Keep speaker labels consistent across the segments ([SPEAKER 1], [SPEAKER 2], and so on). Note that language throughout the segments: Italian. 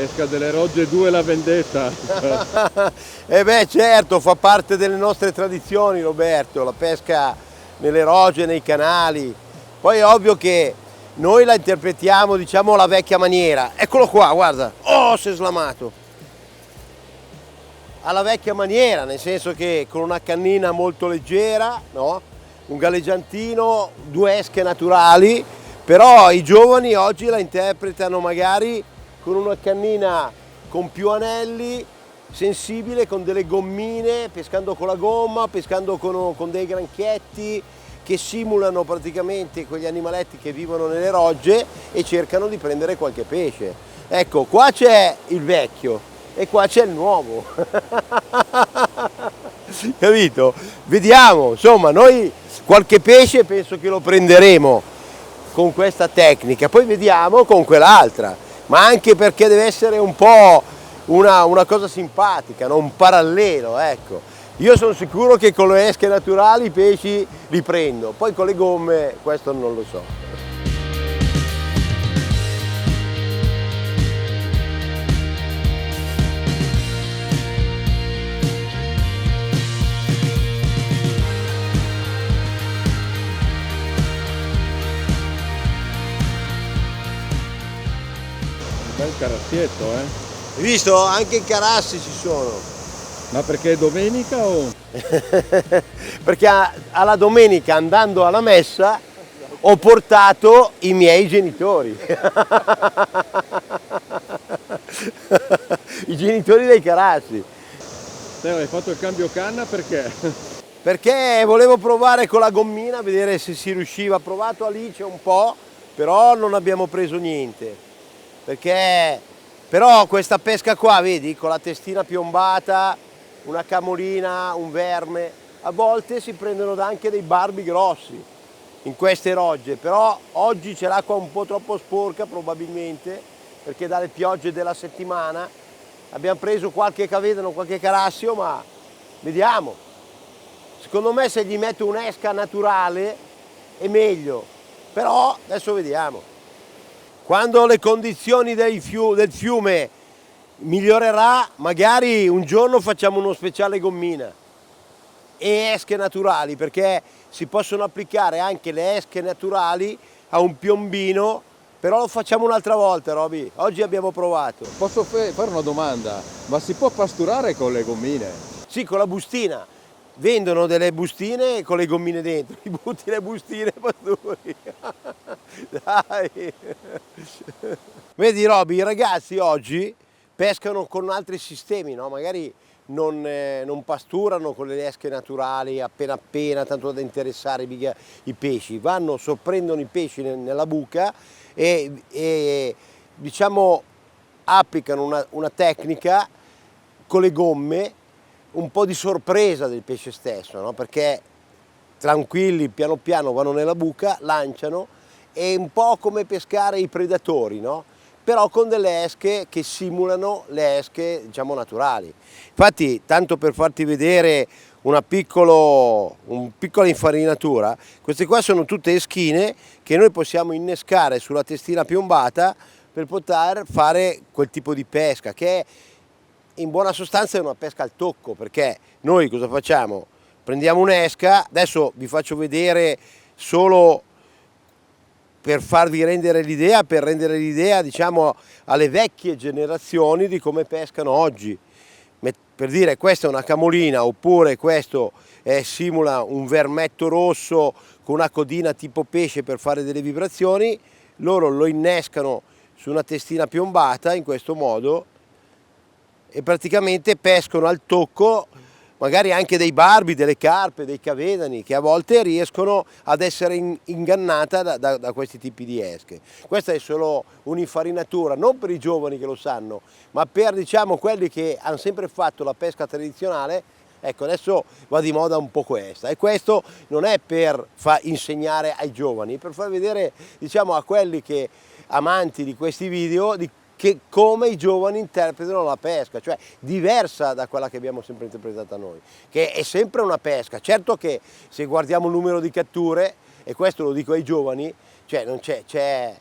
[SPEAKER 1] Pesca delle Rogge 2 la vendetta.
[SPEAKER 2] E beh certo, fa parte delle nostre tradizioni Roberto, la pesca nelle rogge, nei canali. Poi è ovvio che noi la interpretiamo, diciamo, alla vecchia maniera. Eccolo qua, guarda, oh, si è slamato. Alla vecchia maniera, nel senso che con una cannina molto leggera, no? Un galleggiantino, due esche naturali, però i giovani oggi la interpretano magari con una cannina con più anelli, sensibile, con delle gommine, pescando con la gomma, pescando con dei granchietti che simulano praticamente quegli animaletti che vivono nelle rogge e cercano di prendere qualche pesce. Ecco, qua c'è il vecchio e qua c'è il nuovo. Capito? Vediamo, insomma, noi qualche pesce penso che lo prenderemo con questa tecnica, poi vediamo con quell'altra, ma anche perché deve essere un po' una cosa simpatica, no? Un parallelo, ecco. Io sono sicuro che con le esche naturali i pesci li prendo, poi con le gomme questo non lo so.
[SPEAKER 1] Bel carassietto, eh?
[SPEAKER 2] Hai visto? Anche i carassi ci sono.
[SPEAKER 1] Ma perché è domenica o?
[SPEAKER 2] Perché alla domenica andando alla messa ho portato i miei genitori. I genitori dei carassi.
[SPEAKER 1] Teo, hai fatto il cambio canna perché?
[SPEAKER 2] Perché volevo provare con la gommina, vedere se si riusciva. Ho provato Alice un po', però non abbiamo preso niente. Però questa pesca qua, vedi, con la testina piombata, una camolina, un verme, a volte si prendono anche dei barbi grossi in queste rogge, però oggi c'è l'acqua un po' troppo sporca probabilmente, perché dalle piogge della settimana abbiamo preso qualche cavedano, qualche carassio, ma vediamo. Secondo me se gli metto un'esca naturale è meglio, però adesso vediamo. Quando le condizioni del fiume migliorerà, magari un giorno facciamo uno speciale gommina e esche naturali, perché si possono applicare anche le esche naturali a un piombino, però lo facciamo un'altra volta, Roby. Oggi abbiamo provato.
[SPEAKER 1] Posso fare una domanda? Ma si può pasturare con le gommine?
[SPEAKER 2] Sì, con la bustina. Vendono delle bustine con le gommine dentro, ti butti le bustine e pasturi. Dai. Vedi Roby, i ragazzi oggi pescano con altri sistemi, no? Magari non pasturano con le esche naturali appena appena, tanto da interessare mica i pesci. Vanno, sorprendono i pesci nella buca e diciamo applicano una tecnica con le gomme, un po' di sorpresa del pesce stesso, no? Perché tranquilli, piano piano vanno nella buca, lanciano, è un po' come pescare i predatori, no? Però con delle esche che simulano le esche, diciamo, naturali. Infatti, tanto per farti vedere una piccola infarinatura, queste qua sono tutte eschine che noi possiamo innescare sulla testina piombata per poter fare quel tipo di pesca, che in buona sostanza è una pesca al tocco, perché noi cosa facciamo? Prendiamo un'esca, adesso vi faccio vedere solo per farvi rendere l'idea, diciamo, alle vecchie generazioni di come pescano oggi. Per dire, questa è una camolina, oppure questo simula un vermetto rosso con una codina tipo pesce per fare delle vibrazioni, loro lo innescano su una testina piombata in questo modo e praticamente pescano al tocco magari anche dei barbi, delle carpe, dei cavedani, che a volte riescono ad essere ingannata da questi tipi di esche. Questa è solo un'infarinatura, non per i giovani che lo sanno, ma per, diciamo, quelli che hanno sempre fatto la pesca tradizionale. Ecco, adesso va di moda un po' questa, e questo non è per insegnare ai giovani, è per far vedere, diciamo, a quelli che amanti di questi video come i giovani interpretano la pesca, cioè diversa da quella che abbiamo sempre interpretata noi, che è sempre una pesca. Certo che se guardiamo il numero di catture, e questo lo dico ai giovani, cioè non c'è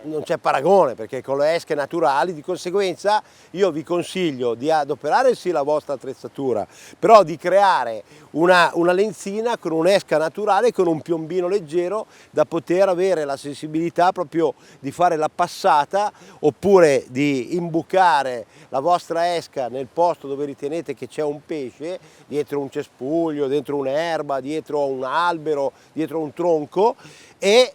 [SPEAKER 2] non c'è paragone, perché con le esche naturali, di conseguenza io vi consiglio di adoperare sì la vostra attrezzatura, però di creare una lenzina con un'esca naturale, con un piombino leggero, da poter avere la sensibilità proprio di fare la passata, oppure di imbucare la vostra esca nel posto dove ritenete che c'è un pesce, dietro un cespuglio, dentro un'erba, dietro un albero, dietro un tronco, e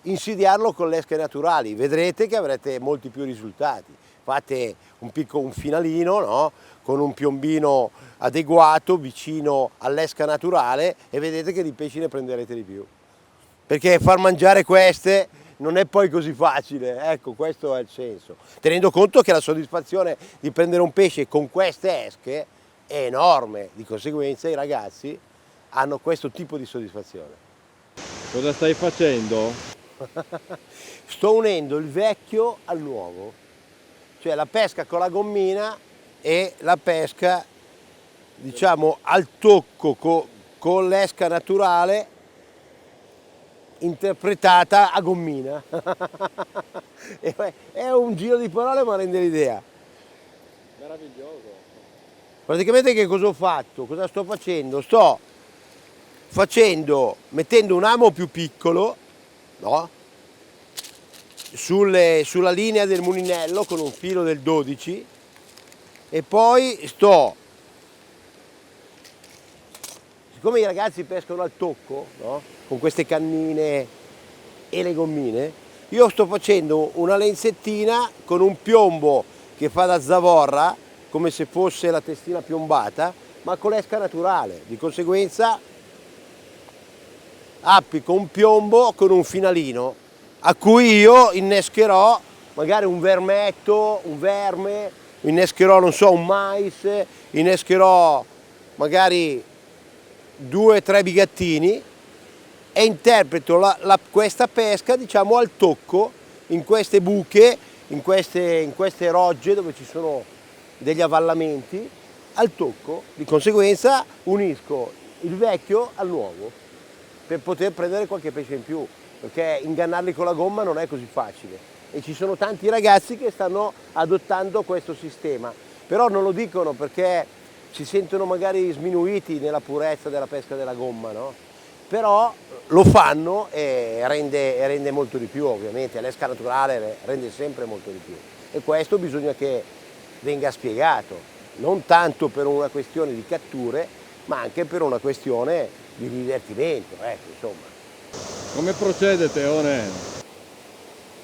[SPEAKER 2] insidiarlo con le esche naturali. Vedrete che avrete molti più risultati. Fate un finalino, no? Con un piombino adeguato vicino all'esca naturale, e vedete che di pesci ne prenderete di più. Perché far mangiare queste non è poi così facile, ecco, questo è il senso. Tenendo conto che la soddisfazione di prendere un pesce con queste esche è enorme, di conseguenza i ragazzi hanno questo tipo di soddisfazione.
[SPEAKER 1] Cosa stai facendo?
[SPEAKER 2] Sto unendo il vecchio al nuovo, cioè la pesca con la gommina e la pesca, diciamo, al tocco con l'esca naturale interpretata a gommina. È un giro di parole, ma rende l'idea.
[SPEAKER 1] Meraviglioso.
[SPEAKER 2] Praticamente che cosa ho fatto? Cosa sto facendo? Sto mettendo un amo più piccolo, no? Sulla linea del mulinello con un filo del 12, e poi siccome i ragazzi pescano al tocco, no? Con queste cannine e le gommine, io sto facendo una lenzettina con un piombo che fa da zavorra, come se fosse la testina piombata, ma con l'esca naturale. Di conseguenza applico un piombo con un finalino a cui io innescherò magari un vermetto, un verme, innescherò, non so, un mais, innescherò magari 2-3 bigattini, e interpreto questa pesca, diciamo, al tocco, in queste buche, in queste rogge dove ci sono degli avvallamenti, al tocco. Di conseguenza unisco il vecchio al nuovo per poter prendere qualche pesce in più, perché ingannarli con la gomma non è così facile, e ci sono tanti ragazzi che stanno adottando questo sistema, però non lo dicono perché si sentono magari sminuiti nella purezza della pesca della gomma, no? Però lo fanno e rende molto di più, ovviamente, l'esca naturale rende sempre molto di più, e questo bisogna che venga spiegato, non tanto per una questione di catture, ma anche per una questione di divertimento, ecco, insomma.
[SPEAKER 1] Come procede, Teone?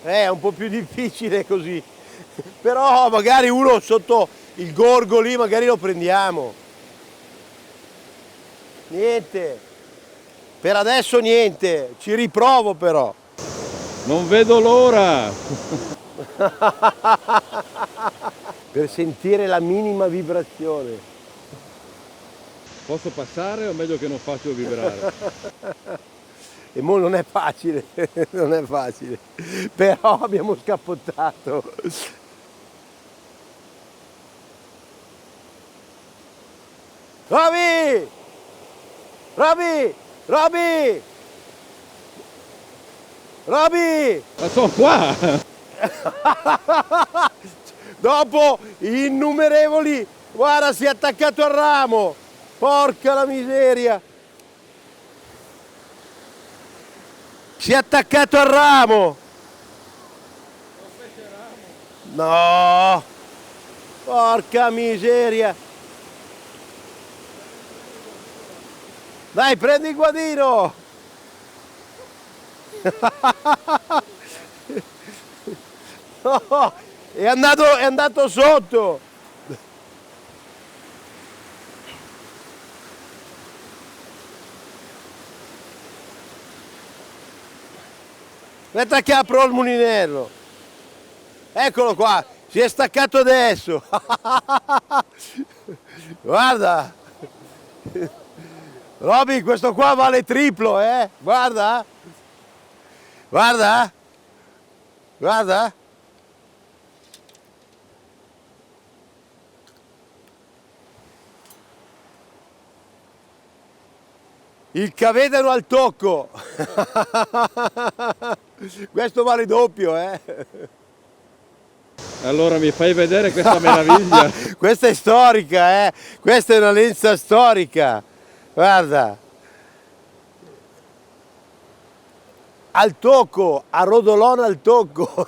[SPEAKER 2] È un po' più difficile così, però magari uno sotto il gorgo lì magari lo prendiamo. Niente, per adesso niente, ci riprovo però.
[SPEAKER 1] Non vedo l'ora!
[SPEAKER 2] Per sentire la minima vibrazione.
[SPEAKER 1] Posso passare o meglio che non faccio vibrare?
[SPEAKER 2] E mo non è facile, non è facile, però abbiamo scappottato. Roby! Roby! Roby! Roby!
[SPEAKER 1] Ma sono qua!
[SPEAKER 2] Dopo innumerevoli, guarda, si è attaccato al ramo, porca la miseria, si è attaccato al ramo, no, porca miseria, dai, prendi il guadino. No, è andato sotto. Aspetta che apro il mulinello. Eccolo qua, si è staccato adesso. Guarda. Roby, questo qua vale triplo, Guarda. Guarda. Guarda. Il cavedano al tocco. Questo vale doppio, eh.
[SPEAKER 1] Allora mi fai vedere questa meraviglia.
[SPEAKER 2] Questa è storica, eh. Questa è una lenza storica. Guarda. Al tocco, a rodolone al tocco.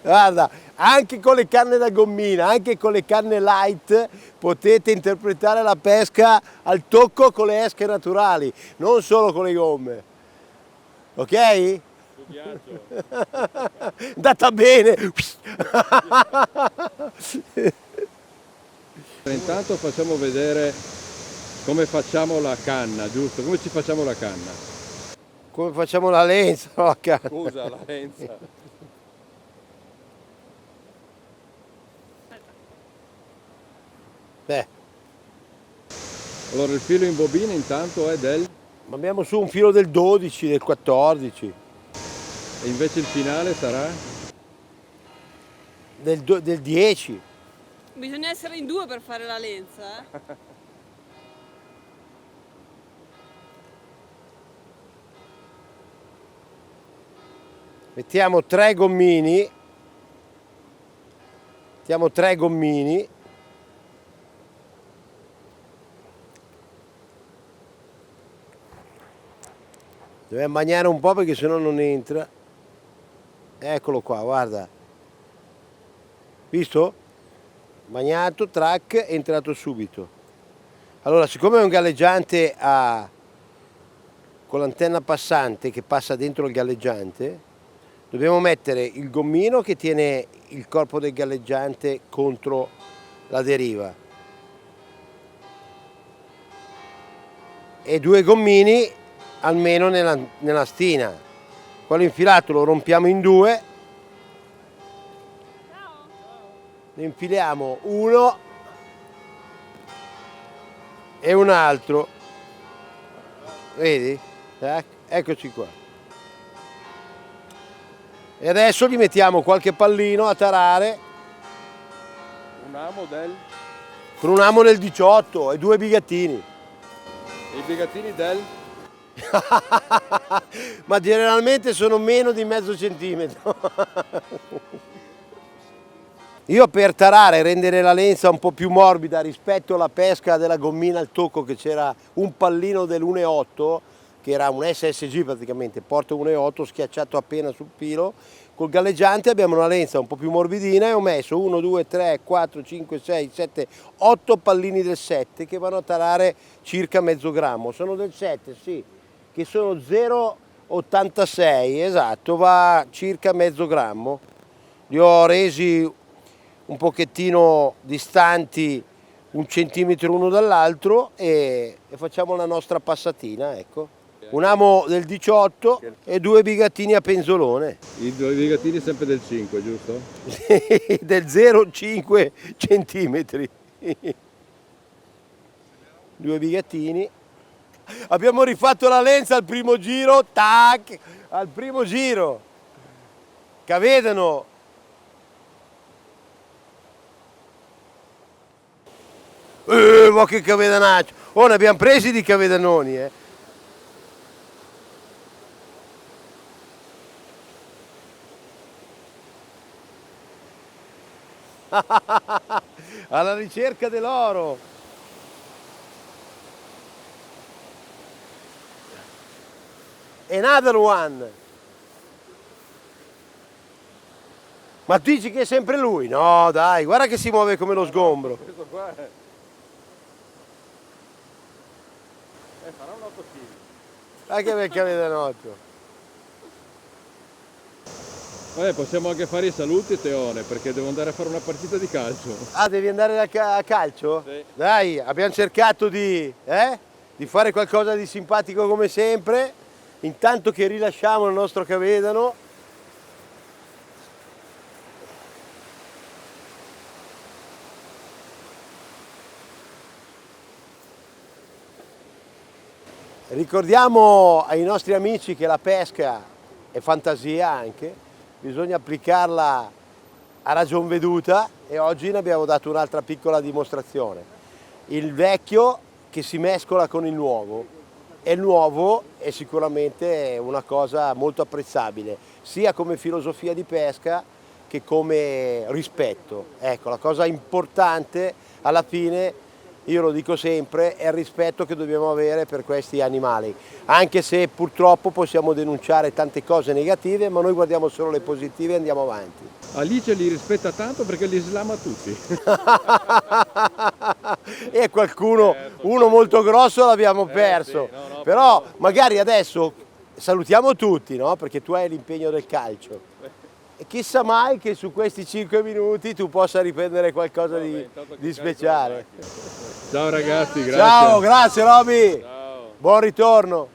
[SPEAKER 2] Guarda, anche con le canne da gommina, anche con le canne light potete interpretare la pesca al tocco con le esche naturali, non solo con le gomme. Ok? Andata bene.
[SPEAKER 1] Intanto facciamo vedere come facciamo la canna, giusto? Come ci facciamo la canna?
[SPEAKER 2] Come facciamo la lenza? La canna.
[SPEAKER 1] Scusa, la lenza. Allora il filo in bobina intanto è del...
[SPEAKER 2] Abbiamo su un filo del 12, del 14.
[SPEAKER 1] E invece il finale sarà?
[SPEAKER 2] Del 10.
[SPEAKER 3] Bisogna essere in due per fare la lenza, eh?
[SPEAKER 2] Mettiamo 3 gommini. Mettiamo 3 gommini. Dobbiamo bagnare un po' perché sennò non entra. Eccolo qua, guarda. Visto? Bagnato, track, è entrato subito. Allora, siccome è un galleggiante con l'antenna passante che passa dentro il galleggiante, dobbiamo mettere il gommino che tiene il corpo del galleggiante contro la deriva e 2 gommini almeno nella stina. Quello infilato lo rompiamo in 2, ne infiliamo uno e un altro, vedi? Eccoci qua. E adesso gli mettiamo qualche pallino a tarare.
[SPEAKER 1] Un amo del...
[SPEAKER 2] Con un amo del 18 e 2 bigattini.
[SPEAKER 1] E i bigattini del...
[SPEAKER 2] Ma generalmente sono meno di mezzo centimetro. Io per tarare e rendere la lenza un po' più morbida rispetto alla pesca della gommina al tocco, che c'era un pallino dell'1,8 che era un SSG praticamente, porta 1,8 schiacciato appena sul filo, col galleggiante abbiamo una lenza un po' più morbidina e ho messo 1, 2, 3, 4, 5, 6, 7, 8 pallini del 7 che vanno a tarare circa mezzo grammo. Sono del 7, sì, che sono 0,86, esatto, va circa mezzo grammo. Li ho resi un pochettino distanti, 1 centimetro uno dall'altro e facciamo la nostra passatina, ecco. Un amo del 18 e 2 bigattini a penzolone.
[SPEAKER 1] I 2 bigattini sempre del 5, giusto?
[SPEAKER 2] Del 0,5 centimetri. 2 bigattini. Abbiamo rifatto la lenza al primo giro, tac, al primo giro. Cavedano. Ma che cavedanaccio! Oh, ne abbiamo presi di cavedanoni, eh! Alla ricerca dell'oro! Another one! Ma dici che è sempre lui? No, dai, guarda che si muove come lo sgombro.
[SPEAKER 1] Questo qua è... farà un 8 kg.
[SPEAKER 2] Anche perché vede noto.
[SPEAKER 1] Vabbè, possiamo anche fare i saluti, Teone, perché devo andare a fare una partita di calcio.
[SPEAKER 2] Ah, devi andare a calcio?
[SPEAKER 1] Sì.
[SPEAKER 2] Dai, abbiamo cercato di fare qualcosa di simpatico come sempre, intanto che rilasciamo il nostro cavedano. Ricordiamo ai nostri amici che la pesca è fantasia anche, bisogna applicarla a ragion veduta e oggi ne abbiamo dato un'altra piccola dimostrazione. Il vecchio che si mescola con il nuovo. e il nuovo è sicuramente una cosa molto apprezzabile, sia come filosofia di pesca che come rispetto. Ecco, la cosa importante alla fine, io lo dico sempre, è il rispetto che dobbiamo avere per questi animali, anche se purtroppo possiamo denunciare tante cose negative, ma noi guardiamo solo le positive e andiamo avanti.
[SPEAKER 1] Alice li rispetta tanto perché li slama tutti.
[SPEAKER 2] E qualcuno, uno molto grosso l'abbiamo perso,
[SPEAKER 1] sì, no,
[SPEAKER 2] però magari adesso salutiamo tutti, no? Perché tu hai l'impegno del calcio. E chissà mai che su questi 5 minuti tu possa riprendere qualcosa di speciale.
[SPEAKER 1] Ciao ragazzi, grazie.
[SPEAKER 2] Ciao, grazie Roby.
[SPEAKER 1] Ciao.
[SPEAKER 2] Buon ritorno.